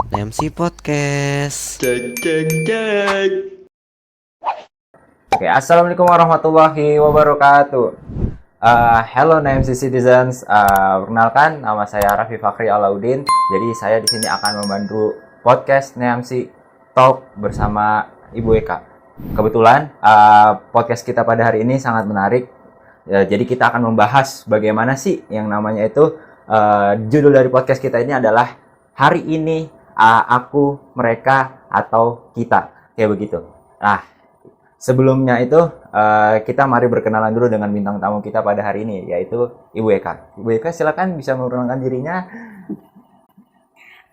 NMC Podcast. Cek cek cek. Oke, assalamualaikum warahmatullahi wabarakatuh. Hello NMC citizens. Perkenalkan, nama saya Raffi Fakri Alauddin. Jadi saya di sini akan membantu podcast NMC Talk bersama Ibu Eka. Kebetulan podcast kita pada hari ini sangat menarik. Jadi kita akan membahas bagaimana sih yang namanya itu judul dari podcast kita ini adalah hari ini aku, mereka, atau kita, kayak begitu. Nah, sebelumnya itu kita mari berkenalan dulu dengan bintang tamu kita pada hari ini, yaitu Ibu Eka. Ibu Eka, silakan bisa memperkenalkan dirinya.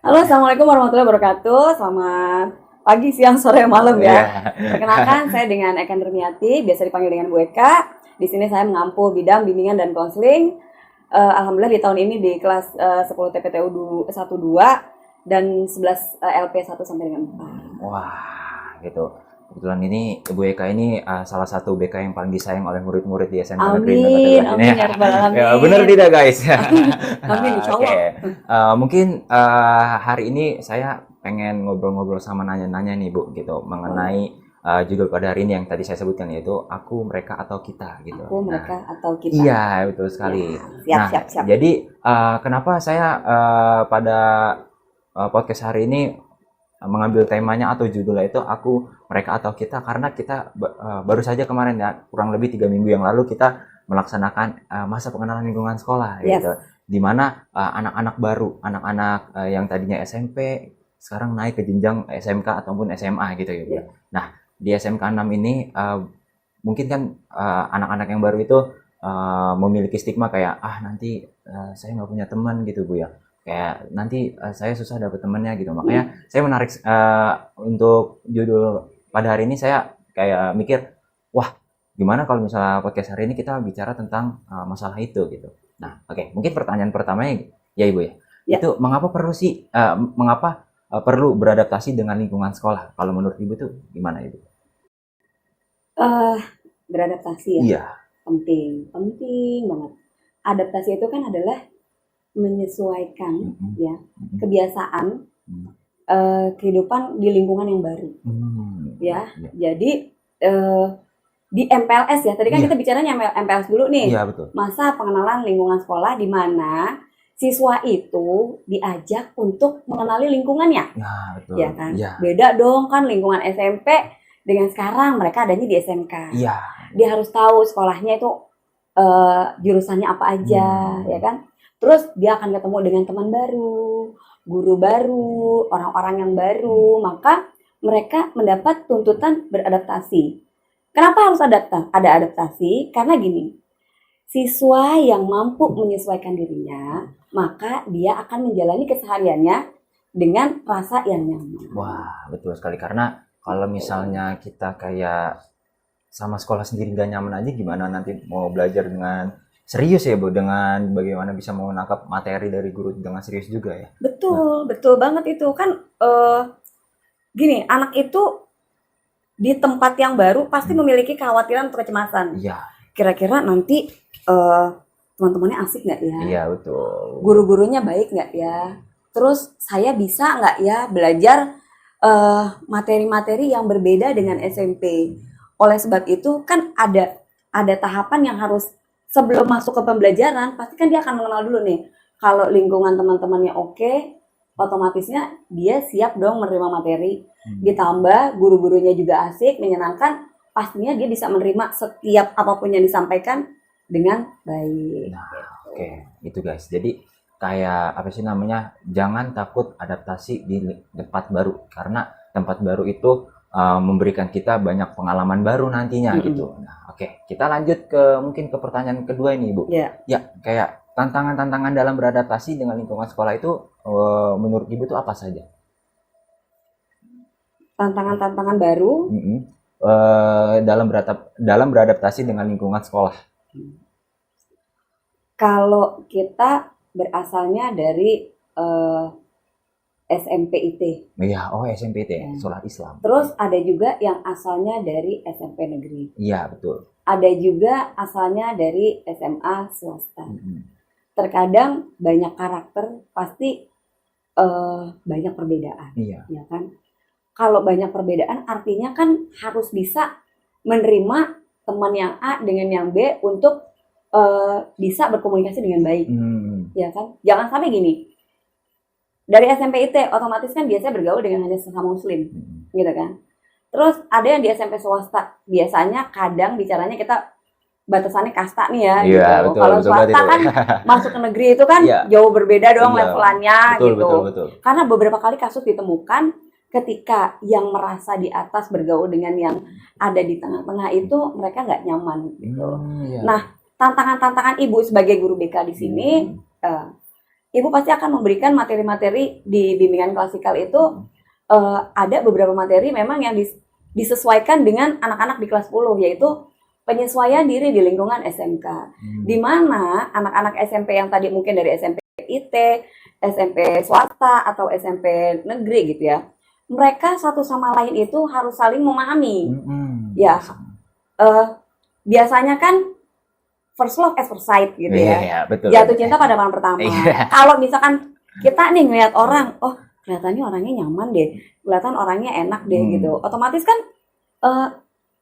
Halo, assalamualaikum warahmatullahi wabarakatuh. Selamat pagi, siang, sore, malam ya. Perkenalkan, saya dengan Eka Nurmiati, biasa dipanggil dengan Bu Eka. Di sini saya mengampu bidang bimbingan dan konseling. Alhamdulillah di tahun ini di kelas 10 TPTU 12 dan 11 LP 1 sampai dengan 4. Wah, gitu. Kebetulan ini Ibu Eka ini salah satu BK yang paling disayang oleh murid-murid di SMK Negeri Amin, Negeri amin ya rabbal alamin. Ya, benar tidak guys? Amin, insyaallah. Oke. Mungkin hari ini saya pengen ngobrol-ngobrol sama nanya-nanya nih Bu, gitu, mengenai judul pada hari ini yang tadi saya sebutkan, yaitu aku, mereka, atau kita, gitu. Aku, mereka, atau kita. Iya, betul sekali. Ya, siap. Jadi kenapa saya pada podcast hari ini mengambil temanya atau judulnya itu aku, mereka, atau kita, karena kita baru saja kemarin ya, kurang lebih 3 minggu yang lalu kita melaksanakan masa pengenalan lingkungan sekolah, gitu. Dimana anak-anak baru, anak-anak yang tadinya SMP sekarang naik ke jenjang SMK ataupun SMA gitu. Nah, di SMK 6 ini mungkin kan anak-anak yang baru itu memiliki stigma kayak nanti saya nggak punya teman gitu Bu ya, kayak nanti saya susah dapet temannya gitu. Makanya saya menarik untuk judul pada hari ini, saya kayak mikir, wah gimana kalau misalnya podcast hari ini kita bicara tentang masalah itu gitu. Nah, oke, mungkin pertanyaan pertamanya ya Ibu ya, itu mengapa perlu beradaptasi dengan lingkungan sekolah? Kalau menurut Ibu tuh gimana Ibu? Beradaptasi ya. Iya. Penting banget. Adaptasi itu kan adalah menyesuaikan ya kebiasaan kehidupan di lingkungan yang baru. Ya. Jadi di MPLS ya. Tadi kan kita bicaranya MPLS dulu nih. Iya, betul. Masa pengenalan lingkungan sekolah, di mana siswa itu diajak untuk mengenali lingkungannya. Nah, betul. Ya kan? Ya. Beda dong kan lingkungan SMP dengan sekarang, mereka adanya di SMK. Iya. Dia harus tahu sekolahnya itu jurusannya apa aja, ya kan? Terus dia akan ketemu dengan teman baru, guru baru, orang-orang yang baru. Maka mereka mendapat tuntutan beradaptasi. Kenapa harus ada adaptasi? Karena gini, siswa yang mampu menyesuaikan dirinya, maka dia akan menjalani kesehariannya dengan rasa yang nyaman. Wah, betul sekali. Karena kalau misalnya kita kayak sama sekolah sendiri gak nyaman aja, gimana nanti mau belajar dengan serius ya Bu, dengan bagaimana bisa menangkap materi dari guru dengan serius juga ya. Betul banget itu kan. Gini, anak itu di tempat yang baru pasti memiliki kekhawatiran atau kecemasan. Iya. Kira-kira nanti teman-temannya asik nggak ya? Iya, betul. Guru-gurunya baik nggak ya? Terus saya bisa nggak ya belajar materi-materi yang berbeda dengan SMP? Oleh sebab itu kan ada tahapan yang harus sebelum masuk ke pembelajaran, pasti kan dia akan mengenal dulu nih. Kalau lingkungan teman-temannya oke, otomatisnya dia siap dong menerima materi. Ditambah guru-gurunya juga asik, menyenangkan, pastinya dia bisa menerima setiap apapun yang disampaikan dengan baik. Nah, oke, itu guys. Jadi kayak apa sih namanya? Jangan takut adaptasi di tempat baru, karena tempat baru itu memberikan kita banyak pengalaman baru nantinya gitu. Nah, oke, kita lanjut mungkin ke pertanyaan kedua ini Bu. Ya, kayak tantangan-tantangan dalam beradaptasi dengan lingkungan sekolah itu menurut Ibu itu apa saja? tantangan-tantangan baru. Dalam beradaptasi dengan lingkungan sekolah. Kalau kita berasalnya dari SMPIT. Iya, SMP itu ya, sholat Islam. Terus ada juga yang asalnya dari SMP negeri. Iya, betul. Ada juga asalnya dari SMA swasta. Terkadang banyak karakter pasti banyak perbedaan, Iya. ya kan? Kalau banyak perbedaan artinya kan harus bisa menerima teman yang A dengan yang B untuk bisa berkomunikasi dengan baik, ya kan? Jangan sampai gini. Dari SMP IT otomatis kan biasanya bergaul dengan hanya sesama muslim, gitu kan? Terus ada yang di SMP swasta, biasanya kadang bicaranya kita batasannya kasta nih ya, Iya, gitu. betul, Kalau betul swasta banget itu. kan masuk ke negeri itu kan Iya. jauh berbeda dong Iya. levelannya, Betul, gitu. betul. Karena beberapa kali kasus ditemukan ketika yang merasa di atas bergaul dengan yang ada di tengah-tengah itu mereka nggak nyaman, gitu. Iya. Nah, tantangan-tantangan ibu sebagai guru BK di sini, ibu pasti akan memberikan materi-materi di bimbingan klasikal itu. Ada beberapa materi memang yang disesuaikan dengan anak-anak di kelas 10, yaitu penyesuaian diri di lingkungan SMK. Di mana anak-anak SMP yang tadi mungkin dari SMP IT, SMP swasta atau SMP negeri gitu ya, mereka satu sama lain itu harus saling memahami. Ya, biasanya kan first love at first sight gitu ya. Iya, betul. Jatuh cinta pada pandangan pertama. Iya. Kalau misalkan kita nih ngeliat orang, oh kelihatannya orangnya nyaman deh, kelihatan orangnya enak deh gitu. Otomatis kan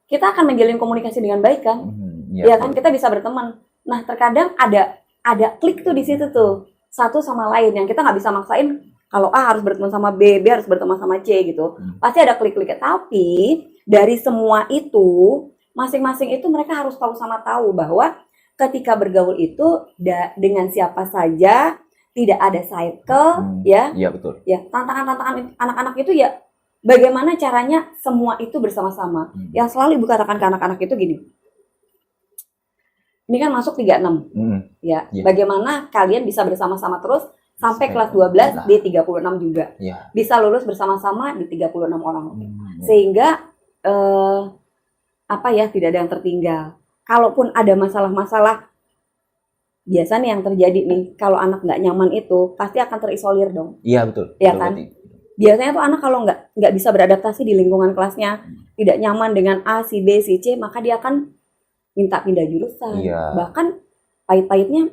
kita akan menjalin komunikasi dengan baik kan? Ya kan, kita bisa berteman. Nah terkadang ada klik tuh di situ tuh, satu sama lain yang kita nggak bisa maksain. Kalau A harus berteman sama B, B harus berteman sama C gitu. Pasti ada klik-kliknya. Tapi dari semua itu, masing-masing itu mereka harus tahu sama tahu bahwa ketika bergaul itu dengan siapa saja, tidak ada cycle, ya. Iya, betul. Ya, tantangan-tantangan anak-anak itu ya bagaimana caranya semua itu bersama-sama. Yang selalu ibu katakan ke anak-anak itu gini. Ini kan masuk 36. Ya, bagaimana kalian bisa bersama-sama terus sampai kelas 12 di 36 juga. Bisa lulus bersama-sama di 36 orang. Sehingga tidak ada yang tertinggal. Kalaupun ada masalah-masalah, biasa nih yang terjadi nih, kalau anak nggak nyaman itu pasti akan terisolir dong. Iya, betul. Iya kan? Biasanya tuh anak kalau nggak bisa beradaptasi di lingkungan kelasnya, tidak nyaman dengan A, si B, si C, maka dia akan minta pindah jurusan. Bahkan pahit-pahitnya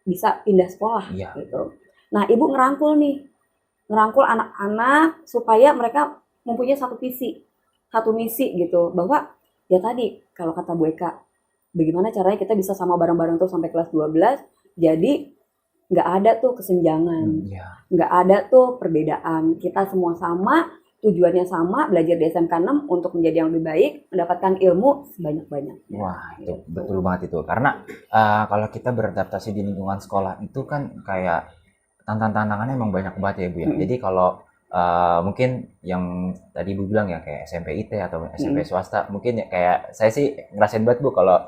bisa pindah sekolah gitu. Nah, ibu ngerangkul anak-anak supaya mereka mempunyai satu visi, satu misi gitu, bahwa ya tadi kalau kata Bu Eka, bagaimana caranya kita bisa sama bareng-bareng terus sampai kelas 12, jadi nggak ada tuh kesenjangan, nggak ada tuh perbedaan. Kita semua sama, tujuannya sama, belajar di SMK 6 untuk menjadi yang lebih baik, mendapatkan ilmu sebanyak-banyaknya. Wah, itu betul banget itu. Karena kalau kita beradaptasi di lingkungan sekolah itu kan kayak tantangannya emang banyak banget ya, Bu ya. Jadi kalau mungkin yang tadi Bu bilang ya kayak SMP IT atau SMP swasta, mungkin ya kayak saya sih ngerasain banget Bu kalau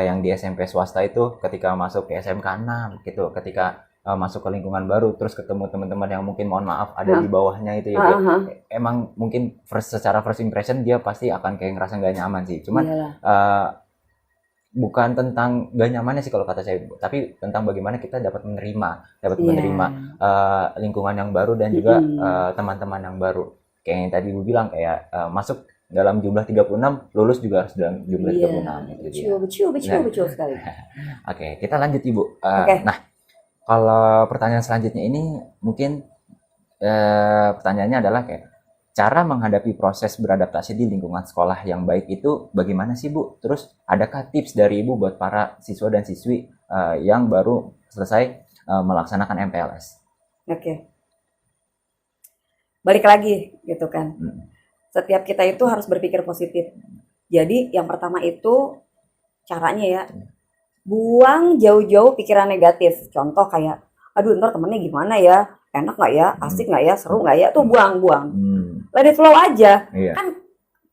yang di SMP swasta itu ketika masuk ke SMK 6 gitu, ketika masuk ke lingkungan baru terus ketemu teman-teman yang mungkin mohon maaf ada di bawahnya itu ya, emang mungkin secara first impression dia pasti akan kayak ngerasa nggak nyaman sih. Cuman bukan tentang gak nyamannya sih kalau kata saya, tapi tentang bagaimana kita dapat menerima lingkungan yang baru dan juga teman-teman yang baru. Kayak yang tadi Bu bilang kayak masuk dalam jumlah 36, lulus juga harus dalam jumlah 36 gitu. Betul sekali. Oke, kita lanjut Ibu. Nah, kalau pertanyaan selanjutnya ini mungkin pertanyaannya adalah kayak cara menghadapi proses beradaptasi di lingkungan sekolah yang baik itu bagaimana sih Bu? Terus adakah tips dari Ibu buat para siswa dan siswi yang baru selesai melaksanakan MPLS? Oke. Balik lagi gitu kan. Setiap kita itu harus berpikir positif. Jadi yang pertama itu caranya ya, buang jauh-jauh pikiran negatif. Contoh kayak, aduh ntar temennya gimana ya? Enak nggak ya? Asik nggak ya? Seru nggak ya? Tuh buang-buang. Let it flow aja. Kan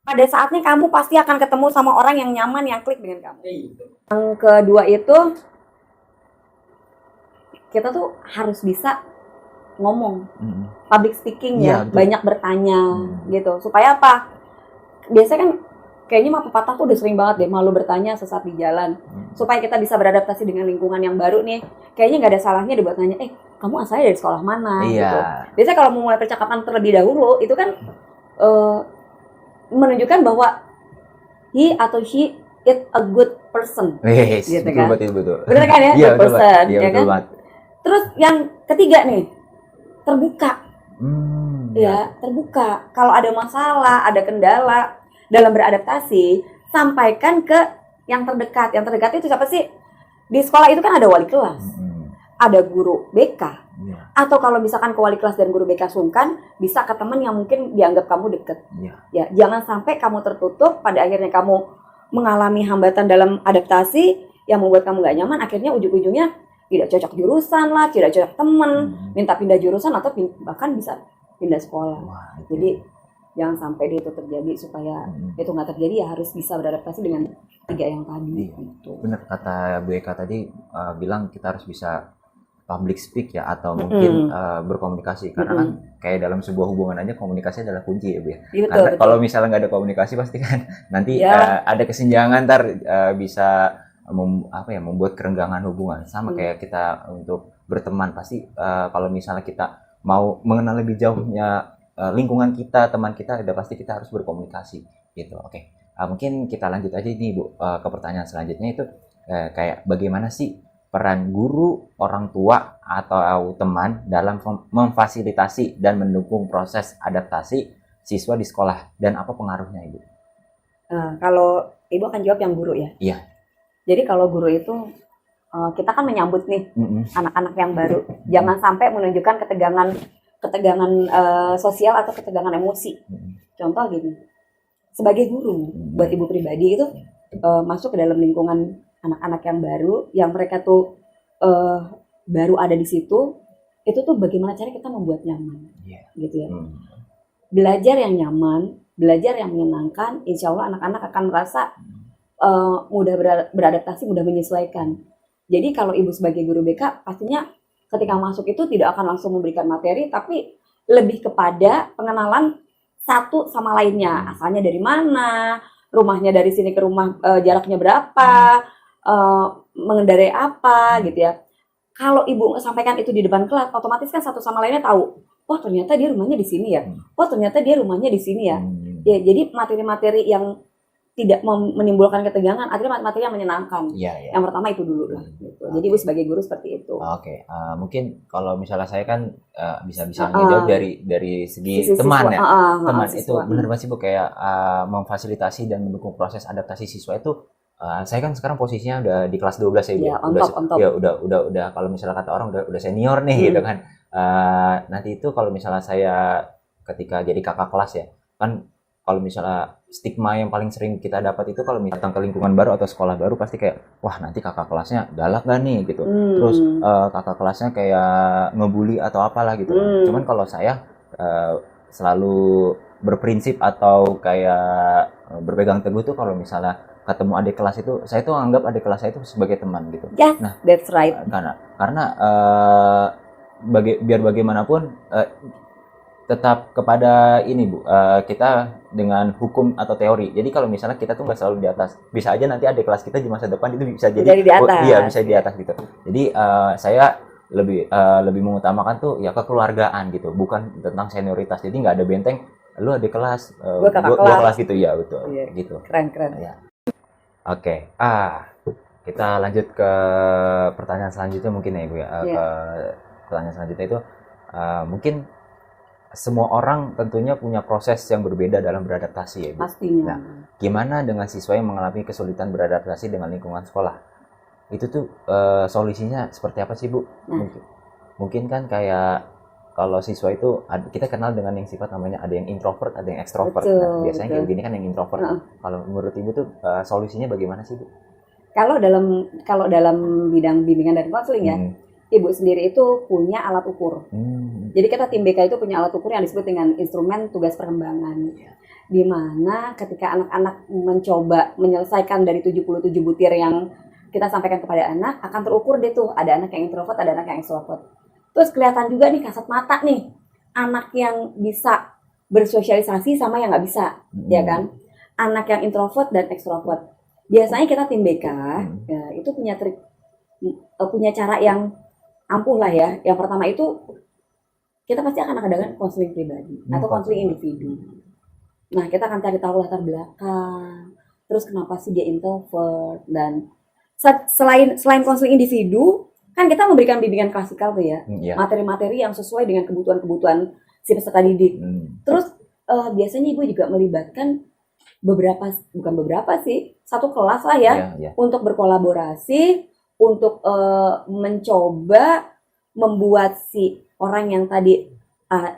pada saatnya kamu pasti akan ketemu sama orang yang nyaman, yang klik dengan kamu. Yang kedua itu, kita tuh harus bisa ngomong, public speaking ya, banyak bertanya gitu. Supaya apa? Biasanya kan kayaknya mah pepatah tuh udah sering banget deh, malu bertanya sesat di jalan. Supaya kita bisa beradaptasi dengan lingkungan yang baru nih, kayaknya nggak ada salahnya dibuat nanya, kamu asalnya dari sekolah mana? Gitu. Biasanya kalau mau mulai percakapan terlebih dahulu, itu kan menunjukkan bahwa he atau she is a good person. Gitu kan? Betul. Bener kan ya? Good person, ya kan? Terus yang ketiga nih, terbuka. Ya. Terbuka. Kalau ada masalah, ada kendala dalam beradaptasi, sampaikan ke yang terdekat. Yang terdekat itu siapa sih? Di sekolah itu kan ada wali kelas, ada guru BK, atau kalau misalkan ke wali kelas dan guru BK sungkan, bisa ke teman yang mungkin dianggap kamu deket. Ya, jangan sampai kamu tertutup, pada akhirnya kamu mengalami hambatan dalam adaptasi yang membuat kamu gak nyaman, akhirnya ujung-ujungnya tidak cocok jurusan lah, tidak cocok teman, minta pindah jurusan atau bahkan bisa pindah sekolah. Jadi jangan sampai itu terjadi, supaya itu nggak terjadi ya harus bisa beradaptasi dengan 3 yang tadi. Gitu. Benar kata Bu Eka tadi, bilang kita harus bisa public speak ya, atau mungkin berkomunikasi, karena kan kayak dalam sebuah hubungan aja komunikasi adalah kunci ya Bu ya. Betul, Karena betul. kalau misalnya nggak ada komunikasi pasti kan nanti ada kesenjangan, ntar bisa membuat kerenggangan hubungan. Sama kayak kita untuk berteman, pasti kalau misalnya kita mau mengenal lebih jauhnya lingkungan kita, teman kita, udah pasti kita harus berkomunikasi gitu. Oke. Mungkin kita lanjut aja nih Bu, ke pertanyaan selanjutnya itu kayak bagaimana sih peran guru, orang tua atau teman dalam memfasilitasi dan mendukung proses adaptasi siswa di sekolah, dan apa pengaruhnya Ibu? Kalau Ibu akan jawab yang guru ya. Iya. Jadi kalau guru itu kita kan menyambut nih anak-anak yang baru. Jangan sampai menunjukkan ketegangan sosial atau ketegangan emosi. Contoh gini, sebagai guru buat Ibu pribadi itu masuk ke dalam lingkungan anak-anak yang baru, yang mereka tuh baru ada di situ, itu tuh bagaimana cara kita membuat nyaman, gitu ya. Belajar yang nyaman, belajar yang menyenangkan, insya Allah anak-anak akan merasa mudah beradaptasi, mudah menyesuaikan. Jadi kalau Ibu sebagai guru BK, pastinya ketika masuk itu tidak akan langsung memberikan materi, tapi lebih kepada pengenalan satu sama lainnya. Asalnya dari mana, rumahnya dari sini ke rumah jaraknya berapa, mengendarai apa gitu ya. Kalau Ibu sampaikan itu di depan kelas, otomatis kan satu sama lainnya tahu, wah ternyata dia rumahnya di sini ya, wah ternyata dia rumahnya di sini ya. Ya, jadi materi-materi yang tidak menimbulkan ketegangan, akhirnya materi yang menyenangkan. Yang pertama itu dulu lah. Gitu. Jadi Ibu sebagai guru seperti itu. Oke. Mungkin kalau misalnya saya kan bisa ngejawab dari segi teman ya. Teman itu benar banget sih Bu, kayak memfasilitasi dan mendukung proses adaptasi siswa itu. Saya kan sekarang posisinya udah di kelas 12 ya Bu. On top. Ya udah kalau misalnya kata orang udah senior nih gitu kan. Nanti itu kalau misalnya saya ketika jadi kakak kelas ya, kan kalau misalnya stigma yang paling sering kita dapat itu kalau datang ke lingkungan baru atau sekolah baru, pasti kayak, wah nanti kakak kelasnya galak gak nih gitu. Terus kakak kelasnya kayak ngebully atau apalah gitu. Cuman kalau saya selalu berprinsip atau kayak berpegang teguh tuh, kalau misalnya ketemu adik kelas itu, saya tuh anggap adik kelas saya itu sebagai teman gitu. Yes, that's right. Karena biar bagaimanapun tetap kepada ini Bu, kita dengan hukum atau teori. Jadi kalau misalnya kita tuh nggak selalu di atas, bisa aja nanti adik kelas kita di masa depan itu bisa jadi di atas. Iya, bisa di atas gitu. Jadi saya lebih mengutamakan tuh ya kekeluargaan gitu, bukan tentang senioritas. Jadi nggak ada benteng, lu adik kelas, gua kelas gitu ya, betul. Gitu. Keren. Ya. Oke. Kita lanjut ke pertanyaan selanjutnya mungkin ya Bu ya. Ke pertanyaan selanjutnya itu mungkin semua orang tentunya punya proses yang berbeda dalam beradaptasi ya Bu. Pastinya. Nah, gimana dengan siswa yang mengalami kesulitan beradaptasi dengan lingkungan sekolah? Itu tuh solusinya seperti apa sih Bu? Mungkin kan kayak kalau siswa itu kita kenal dengan yang sifat namanya ada yang introvert, ada yang extrovert. Nah, biasanya kayak gini kan yang introvert. Kalau menurut Ibu tuh solusinya bagaimana sih Bu? Kalau dalam bidang bimbingan dan konseling ya, Ibu sendiri itu punya alat ukur. Jadi kita tim BK itu punya alat ukur yang disebut dengan instrumen tugas perkembangan. Di mana ketika anak-anak mencoba menyelesaikan dari 77 butir yang kita sampaikan kepada anak, akan terukur deh tuh, ada anak yang introvert, ada anak yang extrovert. Terus kelihatan juga nih kasat mata nih, anak yang bisa bersosialisasi sama yang nggak bisa, ya kan? Anak yang introvert dan extrovert. Biasanya kita tim BK ya, itu punya trik, punya cara yang ampuh lah ya. Yang pertama itu kita pasti akan adakan konseling pribadi atau konseling individu. Nah, kita akan cari tahu latar belakang, terus kenapa sih dia introvert, dan selain konseling individu kan kita memberikan bimbingan klasikal tuh ya, Iya. materi-materi yang sesuai dengan kebutuhan-kebutuhan si peserta didik. Terus biasanya ibu juga melibatkan bukan beberapa sih, satu kelas lah ya, Iya. untuk berkolaborasi, untuk mencoba membuat si orang yang tadi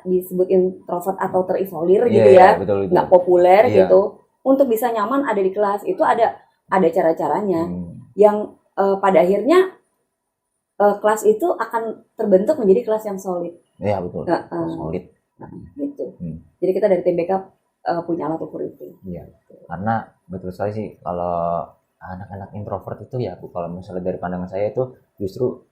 disebut introvert atau terisolir gitu ya, Betul. nggak populer Iya. gitu, untuk bisa nyaman ada di kelas. Itu ada cara-caranya yang pada akhirnya kelas itu akan terbentuk menjadi kelas yang solid. Iya, betul. Solid. Gitu. Hmm. Jadi kita dari tim BK punya alat ukur itu. Iya. Karena betul sekali sih kalau anak-anak introvert itu ya Bu, kalau misalnya dari pandangan saya itu justru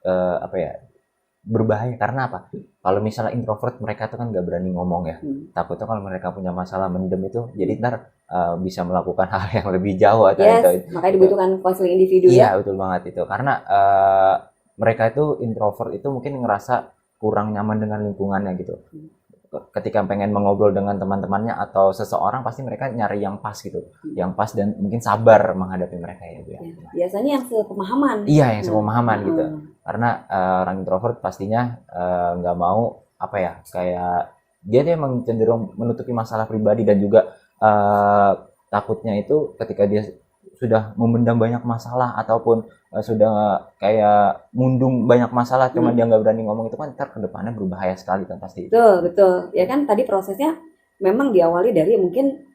berbahaya. Karena apa? Kalau misalnya introvert, mereka tuh kan nggak berani ngomong ya. Takutnya kalau mereka punya masalah mendem itu, jadi ntar bisa melakukan hal yang lebih jauh atau makanya dibutuhkan konseling individu Iya, ya. betul banget itu. Karena mereka itu introvert itu mungkin ngerasa kurang nyaman dengan lingkungannya gitu. Ketika pengen mengobrol dengan teman-temannya atau seseorang, pasti mereka nyari yang pas gitu, yang pas dan mungkin sabar menghadapi mereka ya Bu ya. Biasanya yang sepemahaman. Iya, yang sepemahaman gitu. Karena orang introvert pastinya nggak mau kayak dia emang cenderung menutupi masalah pribadi, dan juga takutnya itu ketika dia sudah memendam banyak masalah ataupun sudah kayak mundung banyak masalah cuma dia nggak berani ngomong, itu kan ntar kedepannya berbahaya sekali kan pasti. Betul. Ya kan tadi prosesnya memang diawali dari mungkin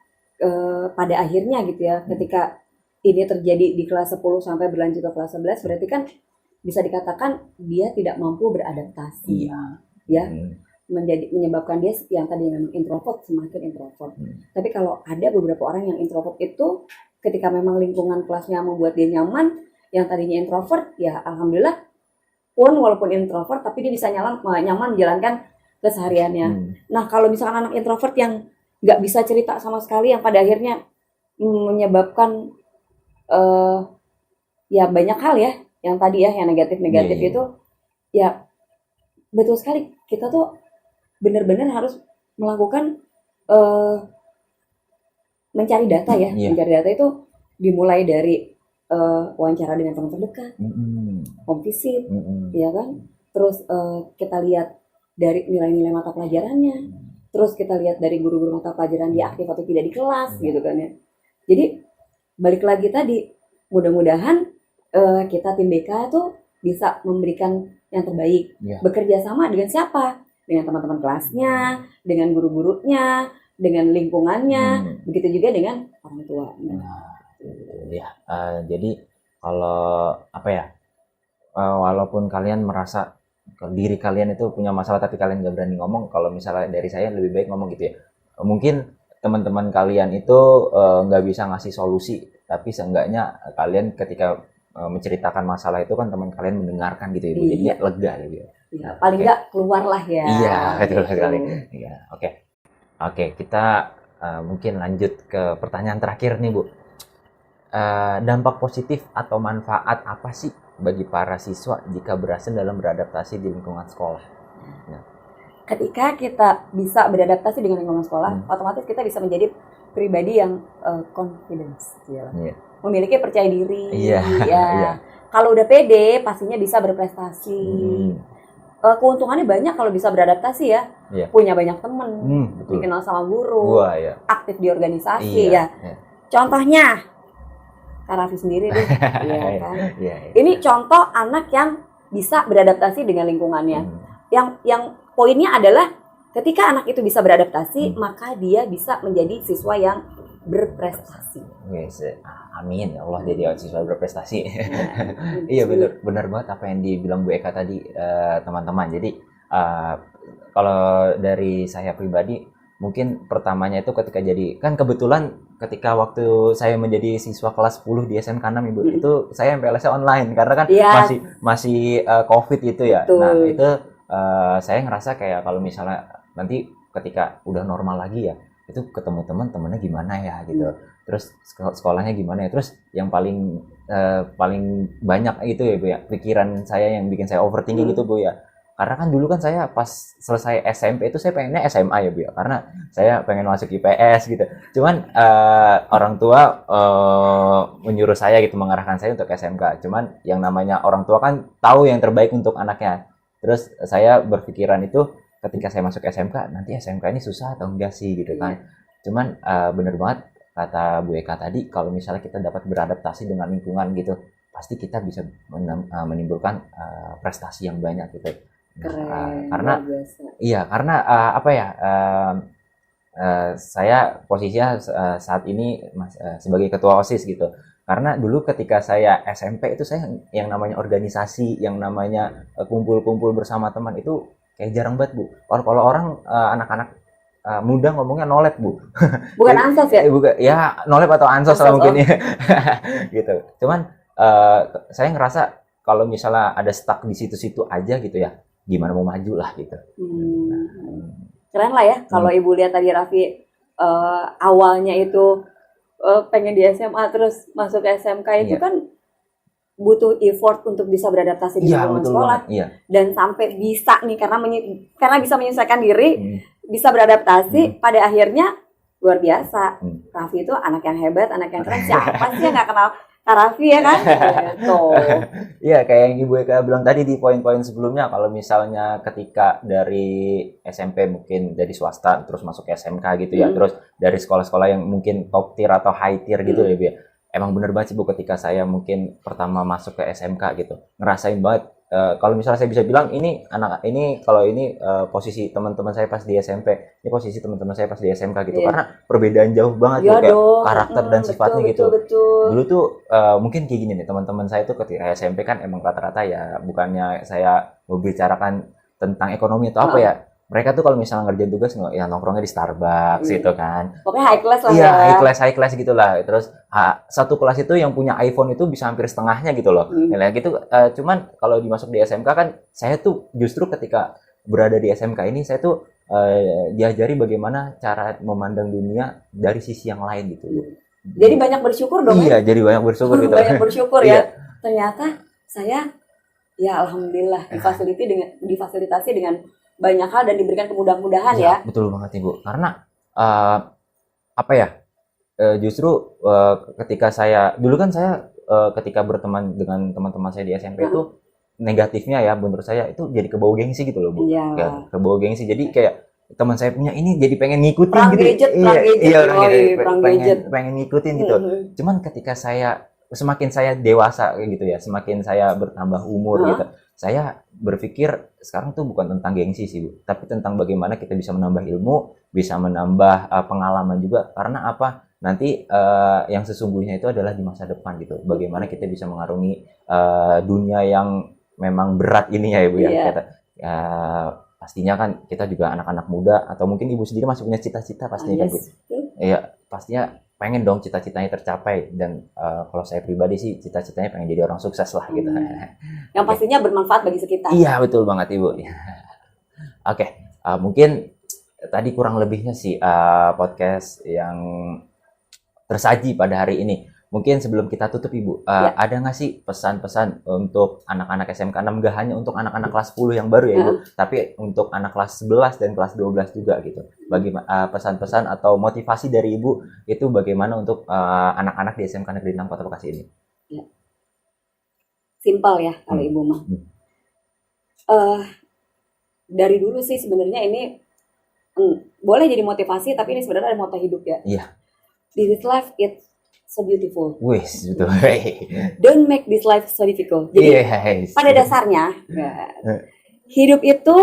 pada akhirnya gitu ya, ketika ini terjadi di kelas 10 sampai berlanjut ke kelas 11, berarti kan bisa dikatakan dia tidak mampu beradaptasi. Ya. Menyebabkan dia yang tadi memang introvert semakin introvert. Tapi kalau ada beberapa orang yang introvert itu, ketika memang lingkungan kelasnya membuat dia nyaman, yang tadinya introvert ya alhamdulillah pun walaupun introvert tapi dia bisa nyaman menjalankan kesehariannya. Nah kalau misalkan anak introvert yang nggak bisa cerita sama sekali, yang pada akhirnya menyebabkan ya banyak hal ya, yang tadi ya yang negatif itu ya betul sekali, kita tuh benar-benar harus melakukan mencari data ya. Mencari data itu dimulai dari wawancara dengan teman terdekat, home visit, ya kan. Terus kita lihat dari nilai-nilai mata pelajarannya, terus kita lihat dari guru-guru mata pelajaran dia aktif atau tidak di kelas, gitu kan ya. Jadi balik lagi tadi, mudah-mudahan kita tim BK tuh bisa memberikan yang terbaik. Bekerja sama dengan siapa? Dengan teman-teman kelasnya, dengan guru-gurunya, dengan lingkungannya, begitu juga dengan orang tua. Jadi kalau walaupun kalian merasa diri kalian itu punya masalah tapi kalian nggak berani ngomong, kalau misalnya dari saya lebih baik ngomong gitu ya. Mungkin teman-teman kalian itu nggak bisa ngasih solusi, tapi seenggaknya kalian ketika menceritakan masalah itu kan teman kalian mendengarkan gitu ya Bu, jadi lega gitu ya. Paling nggak keluar lah ya. Iya, betul sekali. Iya, oke, kita mungkin lanjut ke pertanyaan terakhir nih Bu. Dampak positif atau manfaat apa sih bagi para siswa jika berhasil dalam beradaptasi di lingkungan sekolah? Ketika kita bisa beradaptasi dengan lingkungan sekolah, otomatis kita bisa menjadi pribadi yang confidence, memiliki percaya diri. Kalau udah pede, pastinya bisa berprestasi. Keuntungannya banyak kalau bisa beradaptasi ya. Punya banyak teman, dikenal sama guru, aktif di organisasi Contohnya Kak Raffi sendiri deh, kan? Ini contoh anak yang bisa beradaptasi dengan lingkungannya. Yang poinnya adalah ketika anak itu bisa beradaptasi, maka dia bisa menjadi siswa yang berprestasi. Amin, Allah jadi siswa berprestasi. Iya benar banget apa yang dibilang Bu Eka tadi, teman-teman. Jadi kalau dari saya pribadi, mungkin pertamanya itu ketika kan kebetulan ketika waktu saya menjadi siswa kelas 10 di SMK 6 Ibu, itu saya MPLS-nya online karena kan masih Covid gitu ya. Betul. Nah, itu saya ngerasa kayak kalau misalnya nanti ketika udah normal lagi ya, itu ketemu teman-temannya gimana ya gitu. Terus sekolahnya gimana ya. Terus yang paling banyak itu ya Bu ya, pikiran saya yang bikin saya overthinking itu Bu ya. Karena kan dulu kan saya pas selesai SMP itu saya pengennya SMA ya Bu ya, karena saya pengen masuk IPS gitu. Cuman orang tua menyuruh saya gitu, mengarahkan saya untuk SMK. Cuman yang namanya orang tua kan tahu yang terbaik untuk anaknya. Terus saya berpikiran itu ketika saya masuk SMK, nanti SMK ini susah atau enggak sih gitu kan. Cuman bener banget kata Bu Eka tadi, kalau misalnya kita dapat beradaptasi dengan lingkungan gitu, pasti kita bisa menimbulkan prestasi yang banyak gitu. Keren, Karena luar biasa. iya, karena apa ya? Saya posisinya saat ini sebagai ketua OSIS gitu. Karena dulu ketika saya SMP itu saya yang namanya organisasi, yang namanya kumpul-kumpul bersama teman itu kayak jarang banget Bu. Kalau orang anak-anak muda ngomongnya nolep Bu. Bukan ansos ya? Bukan, ya nolep atau ansos lah Ansos, mungkin ya. Gitu. Cuman saya ngerasa kalau misalnya ada stuck di situ-situ aja gitu ya, gimana mau maju lah gitu. Keren lah ya kalau Ibu lihat tadi Raffi awalnya itu pengen di SMA terus masuk ke SMK itu Iya. kan butuh effort untuk bisa beradaptasi di Iya, lingkungan betul sekolah banget. Iya. dan sampai bisa nih karena bisa menyesuaikan diri, bisa beradaptasi, pada akhirnya luar biasa. Raffi itu anak yang hebat, anak yang keren. Siapa sih yang nggak kenal Kak Raffi ya kan? Gitu. Iya, kayak yang Ibu Eka bilang tadi di poin-poin sebelumnya, kalau misalnya ketika dari SMP mungkin dari swasta terus masuk ke SMK gitu ya, terus dari sekolah-sekolah yang mungkin top tier atau high tier gitu ya Bu ya. Emang bener banget sih Bu, ketika saya mungkin pertama masuk ke SMK gitu, ngerasain banget kalau misalnya saya bisa bilang posisi teman-teman saya pas di SMP, ini posisi teman-teman saya pas di SMK gitu, Iya. karena perbedaan jauh banget Iya Bu, kayak dong. karakter dan sifatnya gitu. Betul. Dulu tuh mungkin kayak gini nih, teman-teman saya tuh ketika SMP kan emang rata-rata ya, bukannya saya membicarakan tentang ekonomi atau apa ya, mereka tuh kalau misalnya ngerjain tugas ya nongkrongnya di Starbucks gitu kan. Pokoknya high class lah Iya, ya. high class gitulah. Terus satu kelas itu yang punya iPhone itu bisa hampir setengahnya gitu loh. Nah, gitu. Cuman kalau dimasuk di SMK kan, saya tuh justru ketika berada di SMK ini saya tuh diajari bagaimana cara memandang dunia dari sisi yang lain gitu. Jadi banyak bersyukur dong. Iya, jadi banyak bersyukur gitu. Banyak bersyukur Iya. ya. Ternyata saya ya alhamdulillah difasilitasi dengan banyak hal dan diberikan kemudahan-mudahan ya. Betul banget Ibu. Karena apa ya? Justru ketika saya dulu kan saya ketika berteman dengan teman-teman saya di SMP itu negatifnya ya menurut saya itu jadi kebawa gengsi gitu loh Bu. Iya. Ya, kebawa gengsi. Jadi kayak teman saya punya ini jadi pengen ngikutin Perang gitu. gadget, Pengen ngikutin gitu. Cuman ketika semakin saya dewasa gitu ya, semakin saya bertambah umur gitu, saya berpikir sekarang tuh bukan tentang gengsi sih Bu, tapi tentang bagaimana kita bisa menambah ilmu, bisa menambah pengalaman juga. Karena apa? Nanti yang sesungguhnya itu adalah di masa depan gitu. Bagaimana kita bisa mengarungi dunia yang memang berat ini ya Ibu ya. Pastinya kan kita juga anak-anak muda, atau mungkin Ibu sendiri masih punya cita-cita pastinya kan Bu. Iya, pastinya pengen dong cita-citanya tercapai. Dan kalau saya pribadi sih cita-citanya pengen jadi orang sukses lah gitu. Yang pastinya bermanfaat bagi sekitar. Iya, betul banget Ibu. Oke, mungkin tadi kurang lebihnya sih podcast yang tersaji pada hari ini. Mungkin sebelum kita tutup Ibu, ada nggak sih pesan-pesan untuk anak-anak SMK 6, nggak hanya untuk anak-anak kelas 10 yang baru ya Ibu, tapi untuk anak kelas 11 dan kelas 12 juga gitu. Bagaimana pesan-pesan atau motivasi dari Ibu itu bagaimana untuk anak-anak di SMK Negeri 6 Kota Bekasi ini? Ya. Simpel ya kalau Ibu mah. Dari dulu sih sebenarnya ini boleh jadi motivasi, tapi ini sebenarnya ada moto hidup ya. Iya. This life it's so beautiful. Wis, betul. Don't make this life so difficult. Jadi pada dasarnya hidup itu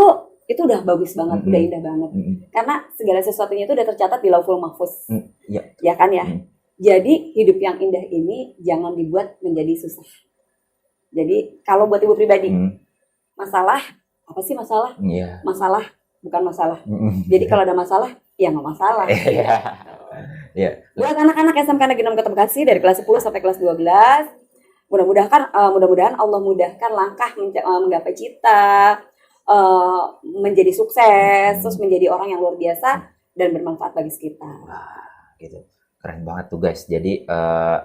udah bagus banget, udah indah banget. Karena segala sesuatunya itu udah tercatat di Lauhul Mahfuz. Ya kan ya. Jadi hidup yang indah ini jangan dibuat menjadi susah. Jadi kalau buat Ibu pribadi, masalah apa sih masalah? Masalah bukan masalah. Jadi kalau ada masalah, ya nggak masalah. Buat anak-anak SMK Negeri 6 Kota Bekasi dari kelas 10 sampai kelas 12, mudah-mudahan Allah mudahkan langkah menggapai cita, menjadi sukses, terus menjadi orang yang luar biasa dan bermanfaat bagi sekitar. Wah, gitu. Keren banget tuh guys. Jadi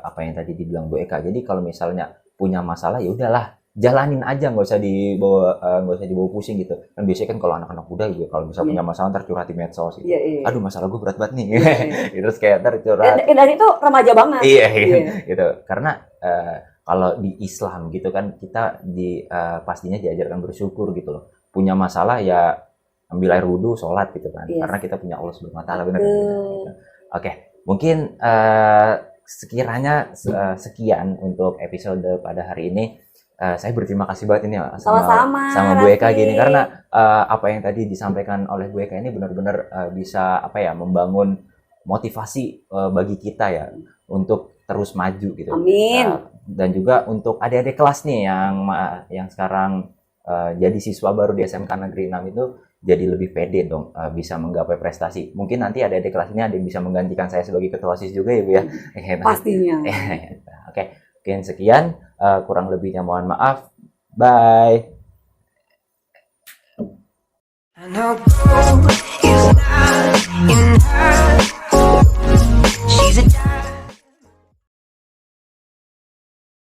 apa yang tadi dibilang Bu Eka. Jadi kalau misalnya punya masalah ya udahlah, jalanin aja, nggak usah dibawa pusing gitu. Kan biasanya kan kalau anak-anak muda gitu, kalau misalnya punya masalah ntar curhat di medsos gitu. Iya, iya. Aduh, masalah gue berat banget nih. Iya, iya. Terus kayak ntar curhat. Dan itu remaja banget. Iya, Iya. gitu. Karena kalau di Islam gitu kan kita pastinya diajarkan bersyukur gitu loh. Punya masalah ya ambil air wudhu, sholat gitu kan. Yes. Karena kita punya Allah Subhanahu wa taala, benar. Betul. Oke, mungkin sekiranya sekian untuk episode pada hari ini. Saya berterima kasih banget ini sama Bu Eka Raffi. gini, karena apa yang tadi disampaikan oleh Bu Eka ini benar-benar bisa membangun motivasi bagi kita ya untuk terus maju gitu. Amin. Dan juga untuk adik-adik kelas nih yang sekarang jadi siswa baru di SMK Negeri 6 itu jadi lebih pede dong bisa menggapai prestasi. Mungkin nanti adik-adik kelas ini ada yang bisa menggantikan saya sebagai ketua OSIS juga ya Bu ya. Pastinya. Oke, mungkin sekian, kurang lebihnya mohon maaf. Bye. I know gold is not enough. She's a